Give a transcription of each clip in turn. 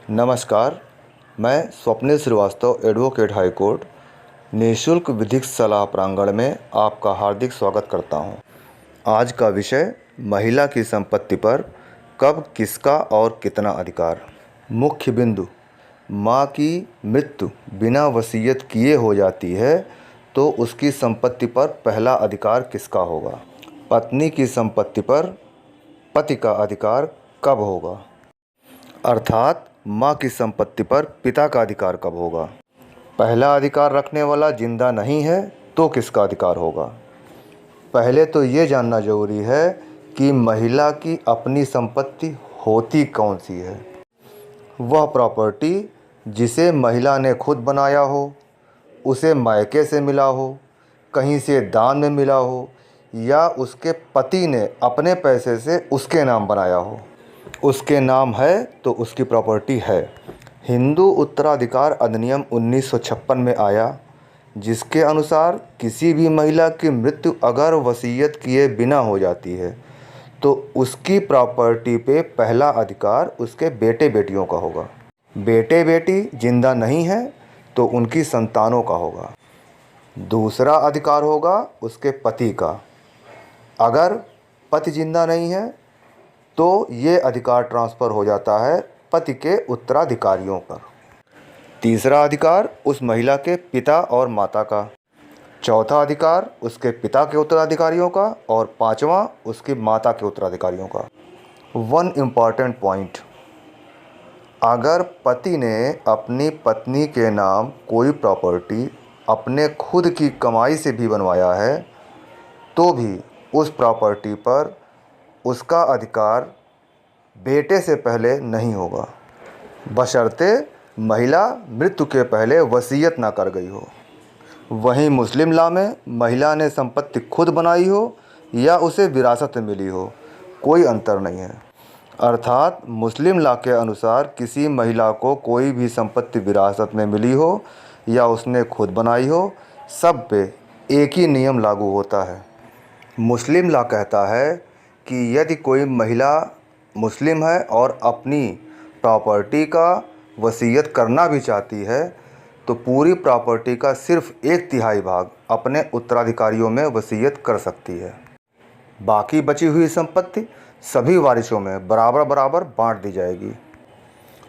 नमस्कार, मैं Swapnil Srivastava, advocate high court, निःशुल्क विधिक सलाह प्रांगण में आपका हार्दिक स्वागत करता हूं। आज का विषय महिला की संपत्ति पर कब, किसका और कितना अधिकार। मुख्य बिंदु: माँ की मृत्यु बिना वसीयत किए हो जाती है तो उसकी संपत्ति पर पहला अधिकार किसका होगा। पत्नी की संपत्ति पर पति का अधिकार कब होगा, अर्थात माँ की संपत्ति पर पिता का अधिकार कब होगा। पहला अधिकार रखने वाला जिंदा नहीं है तो किसका अधिकार होगा। पहले तो ये जानना जरूरी है कि महिला की अपनी संपत्ति होती कौन सी है। वह प्रॉपर्टी जिसे महिला ने खुद बनाया हो, उसे मायके से मिला हो, कहीं से दान में मिला हो या उसके पति ने अपने पैसे से उसके नाम बनाया हो, उसके नाम है तो उसकी प्रॉपर्टी है। हिंदू उत्तराधिकार अधिनियम 1956 में आया, जिसके अनुसार किसी भी महिला की मृत्यु अगर वसीयत किए बिना हो जाती है तो उसकी प्रॉपर्टी पे पहला अधिकार उसके बेटे बेटियों का होगा। बेटे बेटी जिंदा नहीं है तो उनकी संतानों का होगा। दूसरा अधिकार होगा उसके पति का। अगर पति जिंदा नहीं है तो ये अधिकार ट्रांसफ़र हो जाता है पति के उत्तराधिकारियों पर। तीसरा अधिकार उस महिला के पिता और माता का। चौथा अधिकार उसके पिता के उत्तराधिकारियों का और पांचवा उसकी माता के उत्तराधिकारियों का। वन इम्पॉर्टेंट पॉइंट: अगर पति ने अपनी पत्नी के नाम कोई प्रॉपर्टी अपने खुद की कमाई से भी बनवाया है तो भी उस प्रॉपर्टी पर उसका अधिकार बेटे से पहले नहीं होगा, बशर्ते महिला मृत्यु के पहले वसीयत ना कर गई हो। वहीं मुस्लिम लॉ में महिला ने संपत्ति खुद बनाई हो या उसे विरासत में मिली हो, कोई अंतर नहीं है। अर्थात मुस्लिम लॉ के अनुसार किसी महिला को कोई भी संपत्ति विरासत में मिली हो या उसने खुद बनाई हो, सब पे एक ही नियम लागू होता है। मुस्लिम लॉ कहता है कि यदि कोई महिला मुस्लिम है और अपनी प्रॉपर्टी का वसीयत करना भी चाहती है तो पूरी प्रॉपर्टी का सिर्फ 1/3 भाग अपने उत्तराधिकारियों में वसीयत कर सकती है। बाकी बची हुई संपत्ति सभी वारिसों में बराबर बराबर बांट दी जाएगी।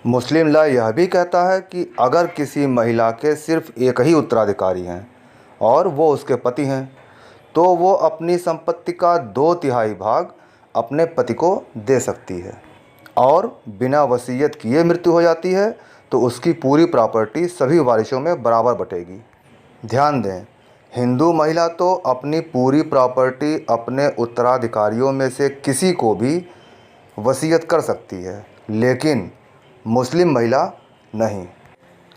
मुस्लिम लॉ यह भी कहता है कि अगर किसी महिला के सिर्फ एक ही उत्तराधिकारी हैं और वो उसके पति हैं तो वो अपनी संपत्ति का 2/3 भाग अपने पति को दे सकती है, और बिना वसीयत किए मृत्यु हो जाती है तो उसकी पूरी प्रॉपर्टी सभी वारिसों में बराबर बटेगी। ध्यान दें, हिंदू महिला तो अपनी पूरी प्रॉपर्टी अपने उत्तराधिकारियों में से किसी को भी वसीयत कर सकती है, लेकिन मुस्लिम महिला नहीं।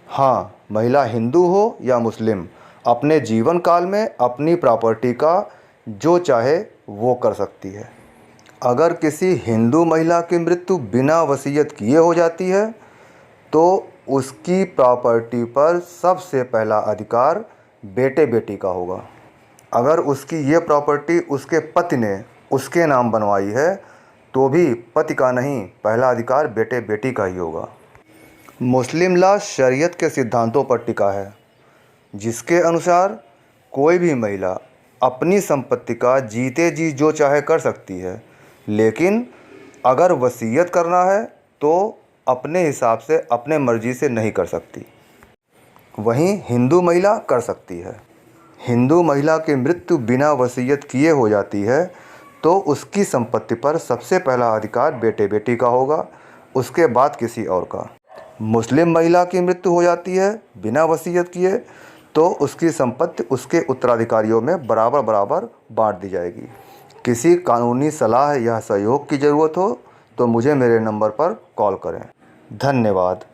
हाँ, महिला हिंदू हो या मुस्लिम, अपने जीवन काल में अपनी प्रॉपर्टी का जो चाहे वो कर सकती है। अगर किसी हिंदू महिला की मृत्यु बिना वसीयत किए हो जाती है तो उसकी प्रॉपर्टी पर सबसे पहला अधिकार बेटे बेटी का होगा। अगर उसकी ये प्रॉपर्टी उसके पति ने उसके नाम बनवाई है तो भी पति का नहीं, पहला अधिकार बेटे बेटी का ही होगा। मुस्लिम लॉ शरीयत के सिद्धांतों पर टिका है, जिसके अनुसार कोई भी महिला अपनी संपत्ति का जीते जी जो चाहे कर सकती है, लेकिन अगर वसीयत करना है तो अपने हिसाब से अपने मर्जी से नहीं कर सकती। वहीं हिंदू महिला कर सकती है। हिंदू महिला की मृत्यु बिना वसीयत किए हो जाती है तो उसकी संपत्ति पर सबसे पहला अधिकार बेटे बेटी का होगा, उसके बाद किसी और का। मुस्लिम महिला की मृत्यु हो जाती है बिना वसीयत किए तो उसकी संपत्ति उसके उत्तराधिकारियों में बराबर बराबर बांट दी जाएगी। किसी कानूनी सलाह या सहयोग की ज़रूरत हो तो मुझे मेरे नंबर पर कॉल करें। धन्यवाद।